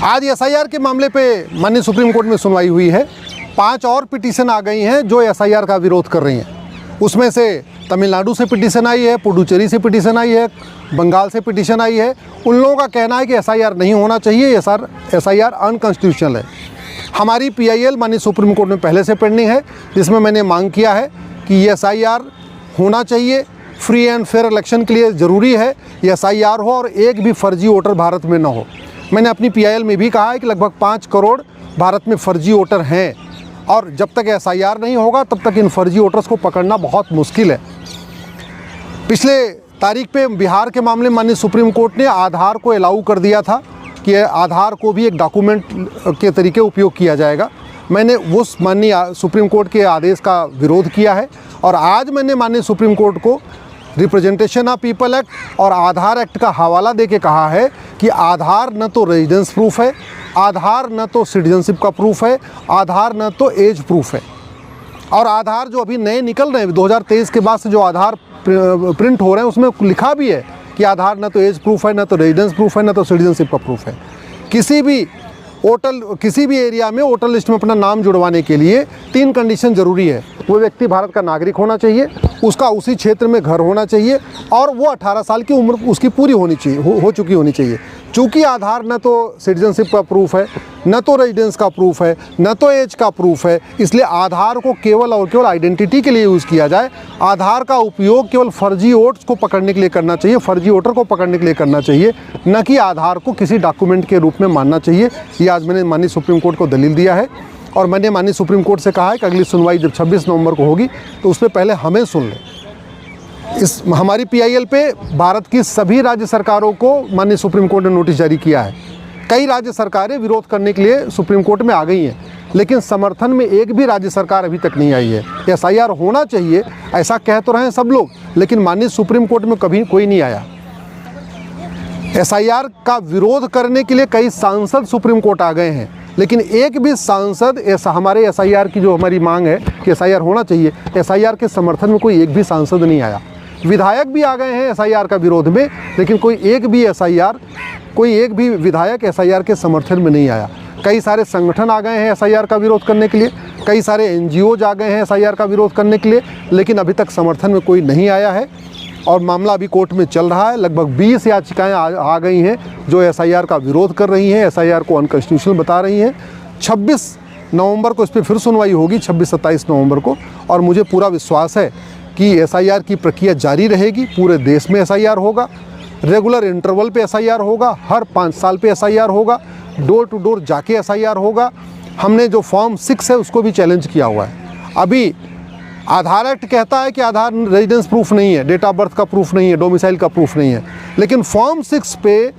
आज एसआईआर के मामले पे माननीय सुप्रीम कोर्ट में सुनवाई हुई है। 5 और पिटीशन आ गई हैं जो एसआईआर का विरोध कर रही हैं। उसमें से तमिलनाडु से पिटीशन आई है, पुडुचेरी से पिटीशन आई है, बंगाल से पिटीशन आई है। उन लोगों का कहना है कि एसआईआर नहीं होना चाहिए, एसआईआर अनकॉन्स्टिट्यूशनल है। हमारी पीआईएल माननीय सुप्रीम कोर्ट में पहले से पेंडिंग है, जिसमें मैंने मांग किया है कि ये एसआईआर होना चाहिए। फ्री एंड फेयर इलेक्शन के लिए ज़रूरी है ये एसआईआर हो और एक भी फर्जी वोटर भारत में न हो। मैंने अपनी पीआईएल में भी कहा है कि लगभग 5 करोड़ भारत में फर्जी वोटर हैं और जब तक एसआईआर नहीं होगा तब तक इन फर्जी वोटर्स को पकड़ना बहुत मुश्किल है। पिछले तारीख पे बिहार के मामले में माननीय सुप्रीम कोर्ट ने आधार को अलाउ कर दिया था कि आधार को भी एक डॉक्यूमेंट के तरीके उपयोग किया जाएगा। मैंने उस माननीय सुप्रीम कोर्ट के आदेश का विरोध किया है और आज मैंने माननीय सुप्रीम कोर्ट को रिप्रेजेंटेशन ऑफ पीपल एक्ट और आधार एक्ट का हवाला देके कहा है कि आधार न तो रेजिडेंस प्रूफ है, आधार न तो सिटीजनशिप का प्रूफ है, आधार न तो एज प्रूफ है। और आधार जो अभी नए निकल रहे हैं 2023 के बाद से जो आधार प्रिंट हो रहे हैं उसमें लिखा भी है कि आधार न तो एज प्रूफ है, न तो रेजिडेंस प्रूफ है, न तो सिटीजनशिप का प्रूफ है। किसी भी एरिया में वोटर लिस्ट में अपना नाम जुड़वाने के लिए 3 कंडीशन ज़रूरी है। वो व्यक्ति भारत का नागरिक होना चाहिए, उसका उसी क्षेत्र में घर होना चाहिए और वो 18 साल की उम्र उसकी पूरी होनी चाहिए, हो चुकी होनी चाहिए। चूँकि आधार न तो सिटीजनशिप का प्रूफ है, न तो रेजिडेंस का प्रूफ है, न तो एज का प्रूफ है, इसलिए आधार को केवल और केवल आइडेंटिटी के लिए यूज़ किया जाए। आधार का उपयोग केवल फर्जी वोट्स को पकड़ने के लिए करना चाहिए, फर्जी वोटर को पकड़ने के लिए करना चाहिए, न कि आधार को किसी डॉक्यूमेंट के रूप में मानना चाहिए। ये आज मैंने माननीय सुप्रीम कोर्ट को दलील दिया है और मैंने माननीय सुप्रीम कोर्ट से कहा है कि अगली सुनवाई जब 26 नवंबर को होगी तो उससे पहले हमें सुन लें। इस हमारी पीआईएल पे भारत की सभी राज्य सरकारों को माननीय सुप्रीम कोर्ट ने नोटिस जारी किया है। कई राज्य सरकारें विरोध करने के लिए सुप्रीम कोर्ट में आ गई हैं, लेकिन समर्थन में एक भी राज्य सरकार अभी तक नहीं आई है। एसआईआर होना चाहिए ऐसा कह तो रहे हैं सब लोग, लेकिन माननीय सुप्रीम कोर्ट में कभी कोई नहीं आया। एसआईआर का विरोध करने के लिए कई सांसद सुप्रीम कोर्ट आ गए हैं, लेकिन एक भी सांसद हमारे एसआईआर की जो हमारी मांग है कि एसआईआर होना चाहिए, एसआईआर के समर्थन में कोई एक भी सांसद नहीं आया। विधायक भी आ गए हैं एसआईआर का विरोध में, लेकिन कोई एक भी विधायक एसआईआर के समर्थन में नहीं आया। कई सारे संगठन आ गए हैं एसआईआर का विरोध करने के लिए, कई सारे एनजीओज आ गए हैं एसआईआर का विरोध करने के लिए, लेकिन अभी तक समर्थन में कोई नहीं आया है और मामला अभी कोर्ट में चल रहा है। लगभग 20 याचिकाएँ आ गई हैं जो एसआईआर का विरोध कर रही हैं, एसआईआर को अनकॉन्स्टिट्यूशनल बता रही हैं। 26 नवंबर को इस पर फिर सुनवाई होगी, 26-27 नवंबर को, और मुझे पूरा विश्वास है कि एसआईआर की प्रक्रिया जारी रहेगी। पूरे देश में एसआईआर होगा, रेगुलर इंटरवल पे एसआईआर होगा, हर 5 साल पे एसआईआर होगा, डोर टू डोर जाके एसआईआर होगा। हमने जो फॉर्म 6 है उसको भी चैलेंज किया हुआ है। अभी आधार एक्ट कहता है कि आधार रेजिडेंस प्रूफ नहीं है, डेट ऑफ बर्थ का प्रूफ नहीं है, डोमिसाइल का प्रूफ नहीं है, लेकिन फॉर्म 6 पे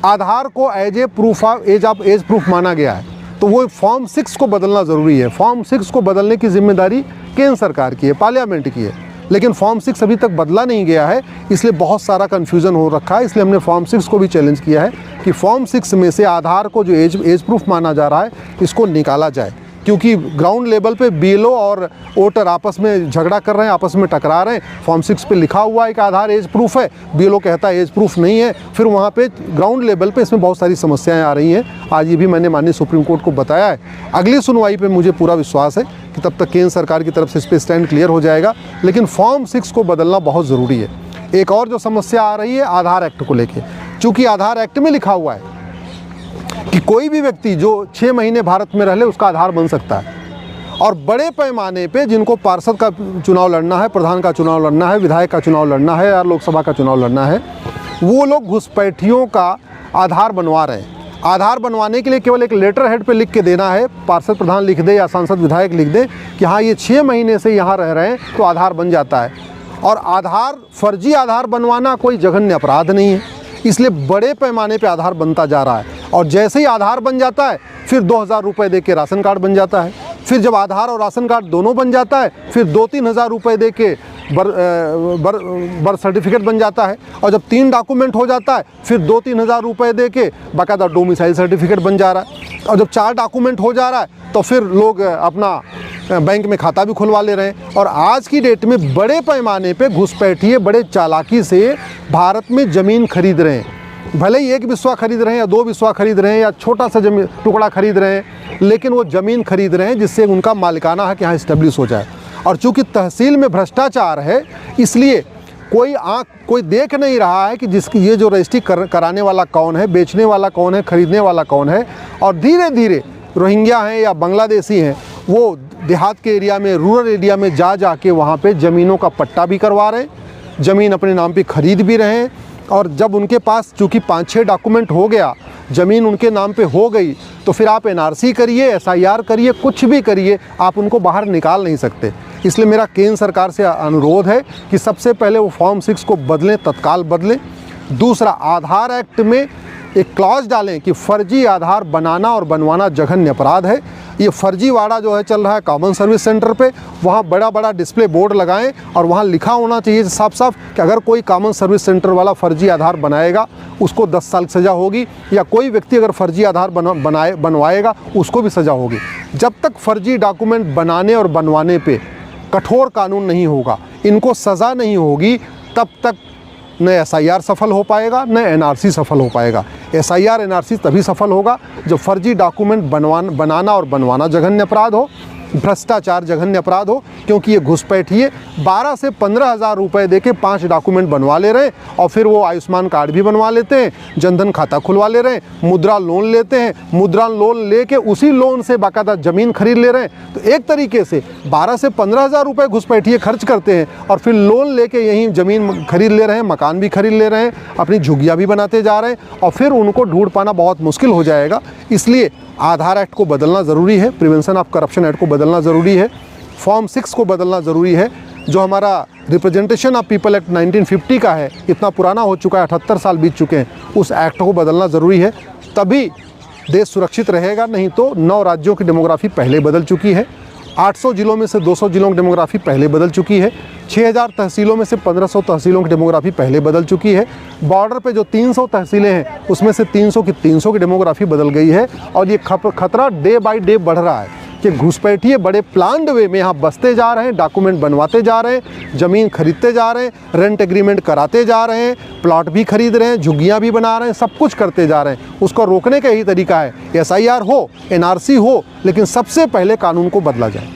आधार को as a proof of age proof माना गया है। तो वो फॉर्म 6 को बदलना ज़रूरी है। फॉर्म 6 को बदलने की जिम्मेदारी केंद्र सरकार की है, पार्लियामेंट की है, लेकिन फॉर्म 6 अभी तक बदला नहीं गया है, इसलिए बहुत सारा कन्फ्यूज़न हो रखा है। इसलिए हमने फॉर्म 6 को भी चैलेंज किया है कि फॉर्म 6 में से आधार को जो एज प्रूफ माना जा रहा है इसको निकाला जाए, क्योंकि ग्राउंड लेवल पे बीएलओ और वोटर आपस में झगड़ा कर रहे हैं, आपस में टकरा रहे हैं। फॉर्म 6 पे लिखा हुआ है कि आधार एज प्रूफ है, बीएलओ कहता है एज प्रूफ नहीं है, फिर वहाँ पे ग्राउंड लेवल पे इसमें बहुत सारी समस्याएं आ रही हैं। आज ये भी मैंने माननीय सुप्रीम कोर्ट को बताया है। अगली सुनवाई पे मुझे पूरा विश्वास है कि तब तक केंद्र सरकार की तरफ से इस पर स्टैंड क्लियर हो जाएगा, लेकिन फॉर्म 6 को बदलना बहुत ज़रूरी है। एक और जो समस्या आ रही है आधार एक्ट को लेके, चूँकि आधार एक्ट में लिखा हुआ है कि कोई भी व्यक्ति जो 6 महीने भारत में रह ले उसका आधार बन सकता है, और बड़े पैमाने पे जिनको पार्षद का चुनाव लड़ना है, प्रधान का चुनाव लड़ना है, विधायक का चुनाव लड़ना है या लोकसभा का चुनाव लड़ना है, वो लोग घुसपैठियों का आधार बनवा रहे हैं। आधार बनवाने के लिए केवल एक लेटर हेड पे लिख के देना है, पार्षद प्रधान लिख दे या सांसद विधायक लिख दे कि हाँ ये 6 महीने से यहाँ रह रहे हैं, तो आधार बन जाता है। और आधार फर्जी आधार बनवाना कोई जघन्य अपराध नहीं है, इसलिए बड़े पैमाने पे आधार बनता जा रहा है। और जैसे ही आधार बन जाता है फिर 2000 रुपये दे के राशन कार्ड बन जाता है, फिर जब आधार और राशन कार्ड दोनों बन जाता है फिर 2-3 हज़ार रुपये दे के बर्थ सर्टिफिकेट बन जाता है, और जब 3 डॉक्यूमेंट हो जाता है फिर 2-3 हज़ार रुपये दे के बाकायदा डोमिसाइल सर्टिफिकेट बन जा रहा है, और जब 4 डॉक्यूमेंट हो जा रहा है तो फिर लोग अपना बैंक में खाता भी खुलवा ले रहे हैं। और आज की डेट में बड़े पैमाने पे घुसपैठिए बड़े चालाकी से भारत में ज़मीन खरीद रहे हैं। भले ही एक बिस्वा खरीद रहे हैं या 2 बिस्वा खरीद रहे हैं या छोटा सा जमीन टुकड़ा खरीद रहे हैं, लेकिन वो ज़मीन खरीद रहे हैं जिससे उनका मालिकाना हक यहाँ इस्टेब्लिश हो जाए। और चूँकि तहसील में भ्रष्टाचार है, इसलिए कोई देख नहीं रहा है कि जिसकी ये जो रजिस्ट्री कराने वाला कौन है, बेचने वाला कौन है, खरीदने वाला कौन है। और धीरे धीरे रोहिंग्या हैं या बांग्लादेशी हैं, वो देहात के एरिया में, रूरल एरिया में जा के वहाँ पे ज़मीनों का पट्टा भी करवा रहे हैं, ज़मीन अपने नाम पे खरीद भी रहे हैं। और जब उनके पास चूँकि 5-6 डॉक्यूमेंट हो गया, ज़मीन उनके नाम पे हो गई, तो फिर आप NRC करिए, SIR करिए, कुछ भी करिए, आप उनको बाहर निकाल नहीं सकते। इसलिए मेरा केंद्र सरकार से अनुरोध है कि सबसे पहले वो फॉर्म 6 को बदलें, तत्काल बदलें। दूसरा, आधार एक्ट में एक क्लॉज डालें कि फर्जी आधार बनाना और बनवाना जघन्य अपराध है। ये फर्जीवाड़ा जो है चल रहा है कॉमन सर्विस सेंटर पे, वहाँ बड़ा डिस्प्ले बोर्ड लगाएं और वहाँ लिखा होना चाहिए साफ साफ कि अगर कोई कॉमन सर्विस सेंटर वाला फर्जी आधार बनाएगा उसको 10 साल की सज़ा होगी, या कोई व्यक्ति अगर फर्जी आधार बनवाएगा उसको भी सज़ा होगी। जब तक फर्जी डॉक्यूमेंट बनाने और बनवाने पे कठोर कानून नहीं होगा, इनको सज़ा नहीं होगी, तब तक न SIR सफल हो पाएगा, न NRC सफल हो पाएगा। SIR NRC तभी सफल होगा जब फर्जी डॉक्यूमेंट बनाना और बनवाना जघन्य अपराध हो, भ्रष्टाचार जघन्य अपराध हो। क्योंकि ये घुसपैठिए 12 से 15 हज़ार रुपये दे के 5 डॉक्यूमेंट बनवा ले रहे हैं, और फिर वो आयुष्मान कार्ड भी बनवा लेते हैं, जनधन खाता खुलवा ले रहे हैं, मुद्रा लोन लेते हैं, मुद्रा लोन लेके उसी लोन से बाकायदा ज़मीन खरीद ले रहे हैं। तो एक तरीके से 12 से 15 हज़ार रुपये घुसपैठिए खर्च करते हैं और फिर लोन लेके यहीं ज़मीन खरीद ले रहे हैं, मकान भी खरीद ले रहे हैं, अपनी झुग्गियाँ भी बनाते जा रहे हैं, और फिर उनको ढूंढ पाना बहुत मुश्किल हो जाएगा। इसलिए आधार एक्ट को बदलना ज़रूरी है, प्रिवेंशन ऑफ करप्शन एक्ट को बदलना ज़रूरी है, फॉर्म 6 को बदलना ज़रूरी है। जो हमारा रिप्रेजेंटेशन ऑफ पीपल एक्ट 1950 का है, इतना पुराना हो चुका है, 78 साल बीत चुके हैं, उस एक्ट को बदलना ज़रूरी है, तभी देश सुरक्षित रहेगा। नहीं तो 9 राज्यों की डेमोग्राफी पहले बदल चुकी है, 800 जिलों में से 200 जिलों की डेमोग्राफी पहले बदल चुकी है, 6000 तहसीलों में से 1500 तहसीलों की डेमोग्राफी पहले बदल चुकी है, बॉर्डर पे जो 300 तहसीलें हैं उसमें से 300 की डेमोग्राफी बदल गई है। और ये खतरा डे बाय डे बढ़ रहा है कि घुसपैठिए बड़े प्लान्ड वे में यहाँ बसते जा रहे हैं, डॉक्यूमेंट बनवाते जा रहे हैं, ज़मीन खरीदते जा रहे हैं, रेंट एग्रीमेंट कराते जा रहे हैं, प्लॉट भी खरीद रहे हैं, झुग्गियाँ भी बना रहे हैं, सब कुछ करते जा रहे हैं। उसको रोकने का यही तरीका है, SIR हो, NRC हो, लेकिन सबसे पहले कानून को बदला जाए।